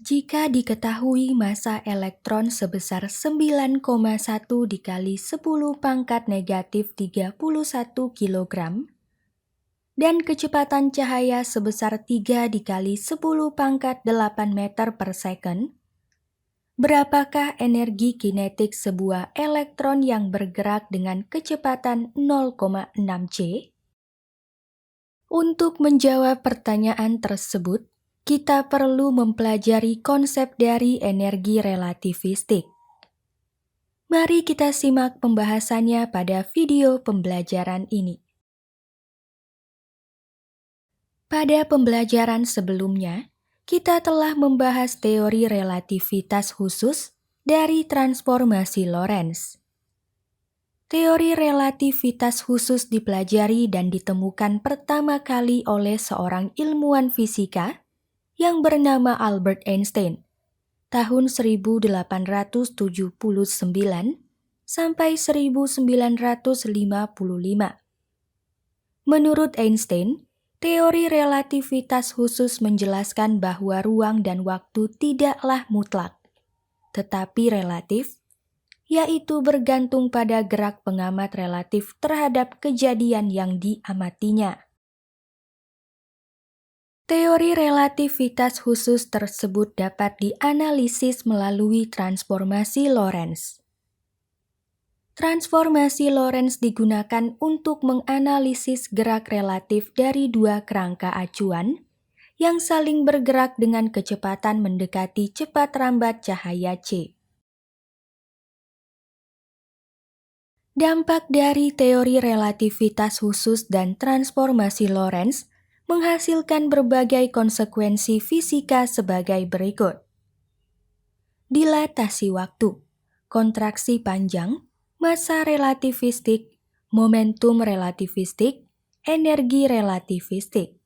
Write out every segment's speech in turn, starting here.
Jika diketahui massa elektron sebesar 9,1 dikali 10 pangkat negatif 31 kg dan kecepatan cahaya sebesar 3 dikali 10 pangkat 8 meter per second, berapakah energi kinetik sebuah elektron yang bergerak dengan kecepatan 0,6 C? Untuk menjawab pertanyaan tersebut, kita perlu mempelajari konsep dari energi relativistik. Mari kita simak pembahasannya pada video pembelajaran ini. Pada pembelajaran sebelumnya, kita telah membahas teori relativitas khusus dari transformasi Lorentz. Teori relativitas khusus dipelajari dan ditemukan pertama kali oleh seorang ilmuwan fisika yang bernama Albert Einstein tahun 1879 sampai 1955. Menurut Einstein, teori relativitas khusus menjelaskan bahwa ruang dan waktu tidaklah mutlak, tetapi relatif, yaitu bergantung pada gerak pengamat relatif terhadap kejadian yang diamatinya. Teori relativitas khusus tersebut dapat dianalisis melalui transformasi Lorentz. Transformasi Lorentz digunakan untuk menganalisis gerak relatif dari dua kerangka acuan yang saling bergerak dengan kecepatan mendekati cepat rambat cahaya c. Dampak dari teori relativitas khusus dan transformasi Lorentz menghasilkan berbagai konsekuensi fisika sebagai berikut. Dilatasi waktu, kontraksi panjang, massa relativistik, momentum relativistik, energi relativistik.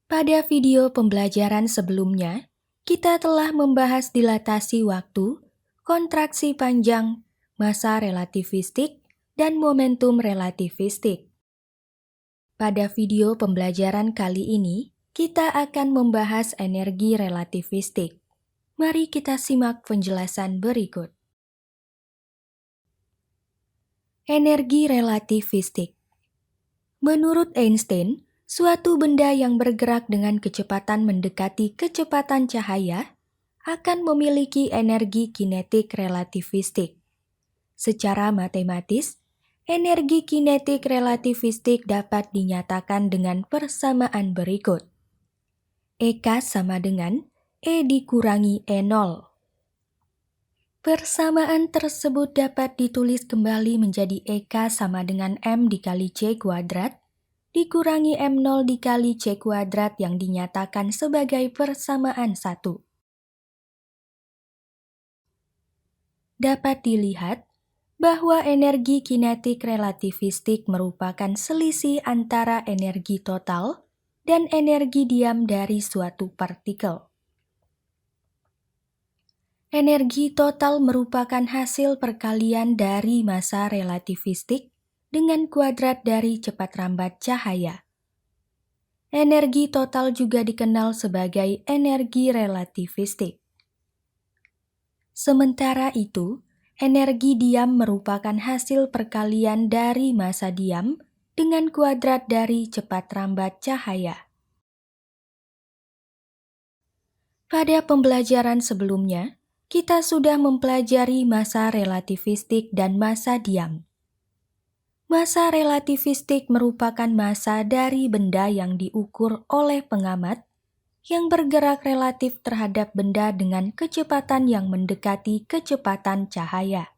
Pada video pembelajaran sebelumnya, kita telah membahas dilatasi waktu, kontraksi panjang, massa relativistik, dan momentum relativistik. Pada video pembelajaran kali ini, kita akan membahas energi relativistik. Mari kita simak penjelasan berikut. Energi relativistik. Menurut Einstein, suatu benda yang bergerak dengan kecepatan mendekati kecepatan cahaya akan memiliki energi kinetik relativistik. Secara matematis, energi kinetik relativistik dapat dinyatakan dengan persamaan berikut. EK sama dengan E dikurangi E0. Persamaan tersebut dapat ditulis kembali menjadi EK sama dengan M dikali C kuadrat dikurangi M0 dikali C kuadrat yang dinyatakan sebagai persamaan 1. Dapat dilihat bahwa energi kinetik relativistik merupakan selisih antara energi total dan energi diam dari suatu partikel. Energi total merupakan hasil perkalian dari massa relativistik dengan kuadrat dari cepat rambat cahaya. Energi total juga dikenal sebagai energi relativistik. Sementara itu, energi diam merupakan hasil perkalian dari massa diam dengan kuadrat dari cepat rambat cahaya. Pada pembelajaran sebelumnya, kita sudah mempelajari massa relativistik dan massa diam. Massa relativistik merupakan massa dari benda yang diukur oleh pengamat yang bergerak relatif terhadap benda dengan kecepatan yang mendekati kecepatan cahaya.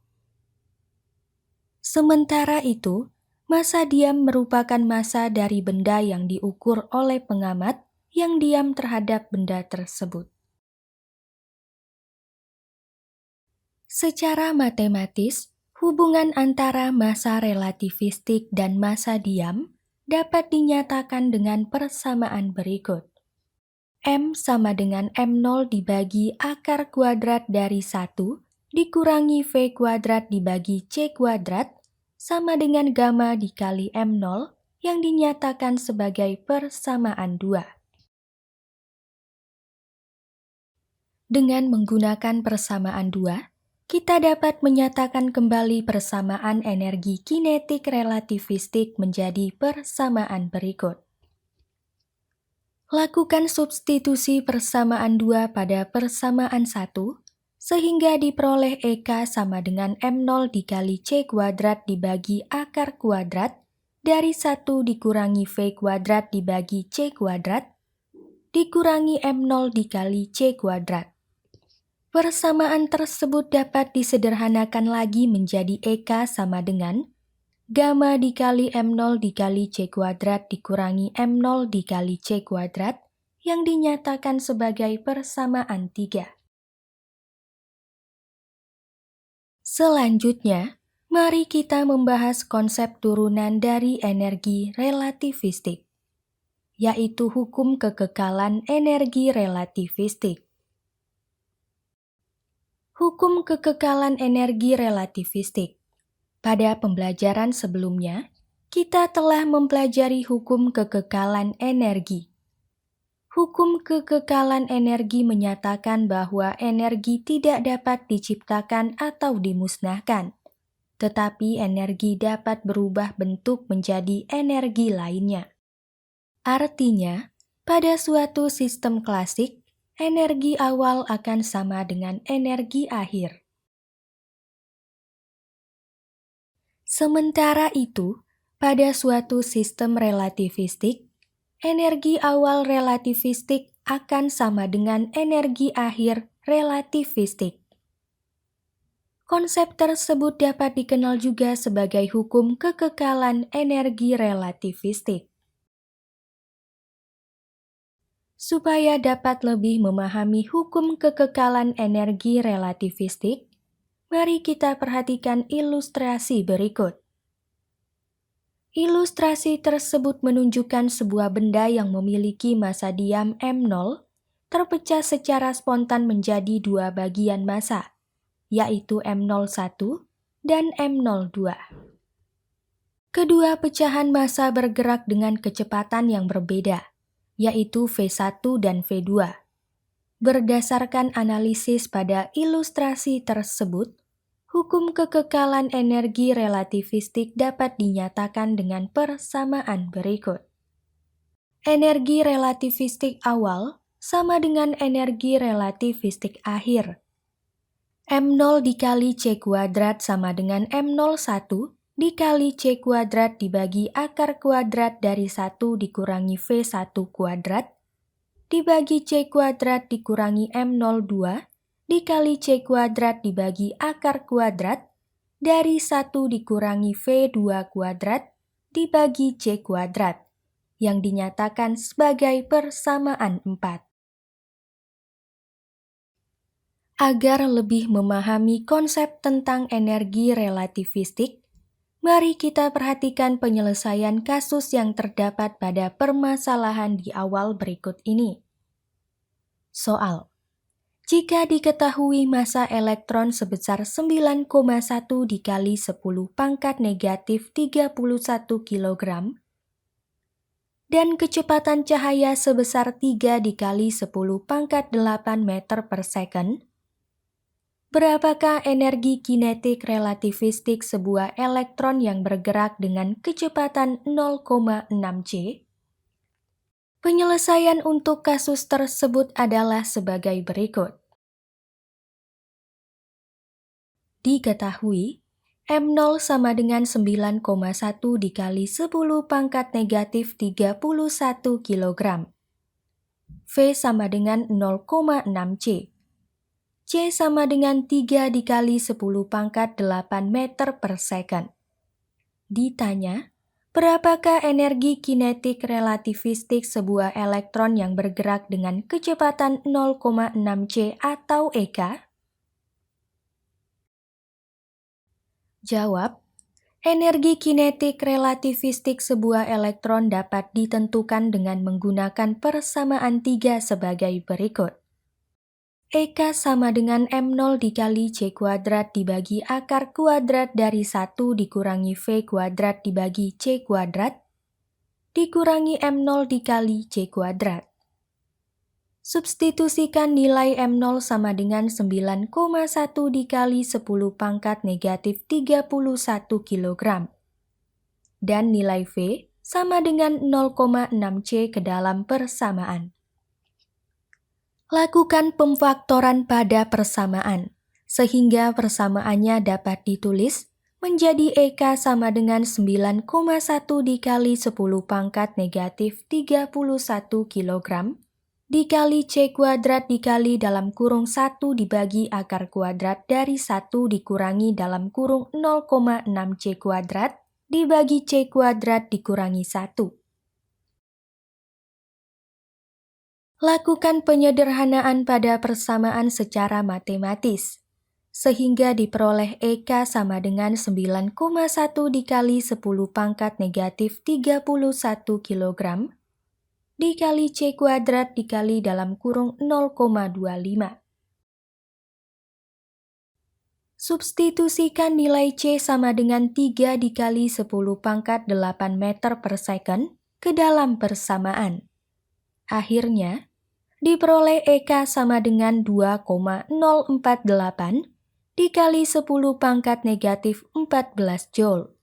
Sementara itu, massa diam merupakan massa dari benda yang diukur oleh pengamat yang diam terhadap benda tersebut. Secara matematis, hubungan antara massa relativistik dan massa diam dapat dinyatakan dengan persamaan berikut. M sama dengan M0 dibagi akar kuadrat dari 1 dikurangi V kuadrat dibagi C kuadrat sama dengan gamma dikali M0 yang dinyatakan sebagai persamaan 2. Dengan menggunakan persamaan 2, kita dapat menyatakan kembali persamaan energi kinetik relativistik menjadi persamaan berikut. Lakukan substitusi persamaan 2 pada persamaan 1, sehingga diperoleh EK sama dengan M0 dikali C kuadrat dibagi akar kuadrat dari 1 dikurangi V kuadrat dibagi C kuadrat dikurangi M0 dikali C kuadrat. Persamaan tersebut dapat disederhanakan lagi menjadi EK sama dengan gamma dikali M0 dikali C kuadrat dikurangi M0 dikali C kuadrat yang dinyatakan sebagai persamaan 3. Selanjutnya, mari kita membahas konsep turunan dari energi relativistik, yaitu hukum kekekalan energi relativistik. Hukum kekekalan energi relativistik. Pada pembelajaran sebelumnya, kita telah mempelajari hukum kekekalan energi. Hukum kekekalan energi menyatakan bahwa energi tidak dapat diciptakan atau dimusnahkan, tetapi energi dapat berubah bentuk menjadi energi lainnya. Artinya, pada suatu sistem klasik, energi awal akan sama dengan energi akhir. Sementara itu, pada suatu sistem relativistik, energi awal relativistik akan sama dengan energi akhir relativistik. Konsep tersebut dapat dikenal juga sebagai hukum kekekalan energi relativistik. Supaya dapat lebih memahami hukum kekekalan energi relativistik, mari kita perhatikan ilustrasi berikut. Ilustrasi tersebut menunjukkan sebuah benda yang memiliki massa diam M0 terpecah secara spontan menjadi dua bagian massa, yaitu M01 dan M02. Kedua pecahan massa bergerak dengan kecepatan yang berbeda, yaitu V1 dan V2. Berdasarkan analisis pada ilustrasi tersebut, hukum kekekalan energi relativistik dapat dinyatakan dengan persamaan berikut. Energi relativistik awal sama dengan energi relativistik akhir. M0 dikali C kuadrat sama dengan M01 dikali C kuadrat dibagi akar kuadrat dari 1 dikurangi V1 kuadrat dibagi C kuadrat dikurangi M02 dikali C kuadrat dibagi akar kuadrat dari 1 dikurangi V2 kuadrat dibagi C kuadrat yang dinyatakan sebagai persamaan 4. Agar lebih memahami konsep tentang energi relativistik, mari kita perhatikan penyelesaian kasus yang terdapat pada permasalahan di awal berikut ini. Soal: jika diketahui massa elektron sebesar 9,1 dikali 10 pangkat negatif 31 kg dan kecepatan cahaya sebesar 3 dikali 10 pangkat 8 meter per second, berapakah energi kinetik relativistik sebuah elektron yang bergerak dengan kecepatan 0,6 C? Penyelesaian untuk kasus tersebut adalah sebagai berikut. Diketahui, M0 sama dengan 9,1 dikali 10 pangkat negatif 31 kg. V sama dengan 0,6 C. C sama dengan 3 dikali 10 pangkat 8 meter per second. Ditanya, berapakah energi kinetik relativistik sebuah elektron yang bergerak dengan kecepatan 0,6 C atau EK? Jawab, energi kinetik relativistik sebuah elektron dapat ditentukan dengan menggunakan persamaan 3 sebagai berikut. EK sama dengan M0 dikali C kuadrat dibagi akar kuadrat dari 1 dikurangi V kuadrat dibagi C kuadrat dikurangi M0 dikali C kuadrat. Substitusikan nilai M0 sama dengan 9,1 dikali 10 pangkat negatif 31 kg. Dan nilai V sama dengan 0,6 C ke dalam persamaan. Lakukan pemfaktoran pada persamaan, sehingga persamaannya dapat ditulis menjadi EK sama dengan 9,1 dikali 10 pangkat negatif 31 kg dikali C kuadrat dikali dalam kurung 1 dibagi akar kuadrat dari 1 dikurangi dalam kurung 0,6 C kuadrat dibagi C kuadrat dikurangi 1. Lakukan penyederhanaan pada persamaan secara matematis, sehingga diperoleh EK sama dengan 9,1 dikali 10 pangkat negatif 31 kg dikali C kuadrat dikali dalam kurung 0,25. Substitusikan nilai C sama dengan 3 dikali 10 pangkat 8 meter per second ke dalam persamaan. Akhirnya, diperoleh EK sama dengan 2,048 dikali 10 pangkat negatif 14 Joule.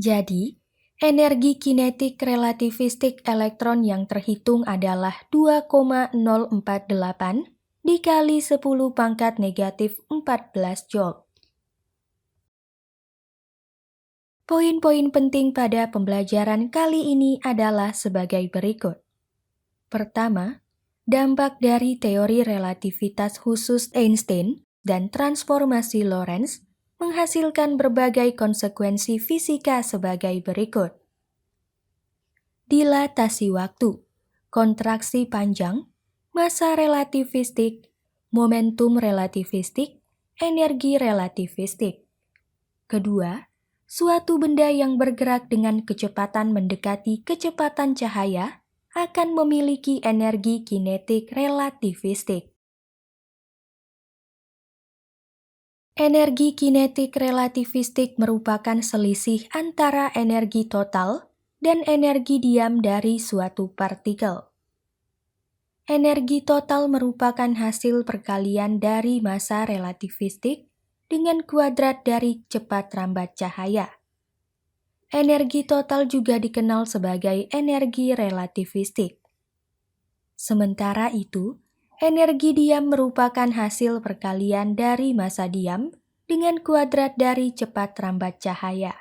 Jadi, energi kinetik relativistik elektron yang terhitung adalah 2,048 dikali 10 pangkat negatif 14 Joule. Poin-poin penting pada pembelajaran kali ini adalah sebagai berikut. Pertama, dampak dari teori relativitas khusus Einstein dan transformasi Lorentz menghasilkan berbagai konsekuensi fisika sebagai berikut. Dilatasi waktu, kontraksi panjang, massa relativistik, momentum relativistik, energi relativistik. Kedua, suatu benda yang bergerak dengan kecepatan mendekati kecepatan cahaya akan memiliki energi kinetik relativistik. Energi kinetik relativistik merupakan selisih antara energi total dan energi diam dari suatu partikel. Energi total merupakan hasil perkalian dari massa relativistik dengan kuadrat dari cepat rambat cahaya. Energi total juga dikenal sebagai energi relativistik. Sementara itu, energi diam merupakan hasil perkalian dari massa diam dengan kuadrat dari cepat rambat cahaya.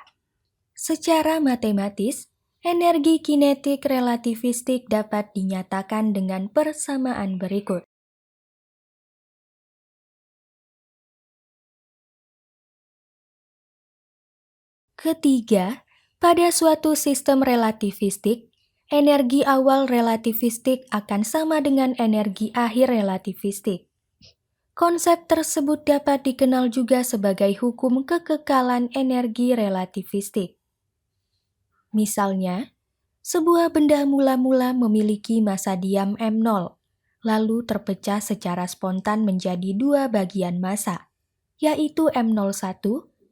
Secara matematis, energi kinetik relativistik dapat dinyatakan dengan persamaan berikut. Ketiga, pada suatu sistem relativistik, energi awal relativistik akan sama dengan energi akhir relativistik. Konsep tersebut dapat dikenal juga sebagai hukum kekekalan energi relativistik. Misalnya, sebuah benda mula-mula memiliki massa diam M0, lalu terpecah secara spontan menjadi dua bagian massa, yaitu M01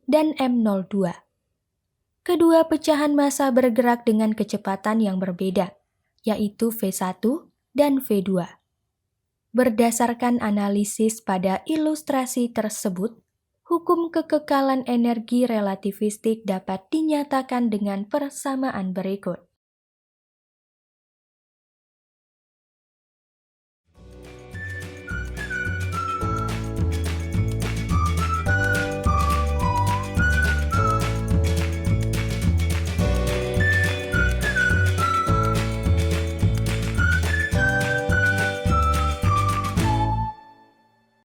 dan M02. Kedua pecahan massa bergerak dengan kecepatan yang berbeda, yaitu V1 dan V2. Berdasarkan analisis pada ilustrasi tersebut, hukum kekekalan energi relativistik dapat dinyatakan dengan persamaan berikut.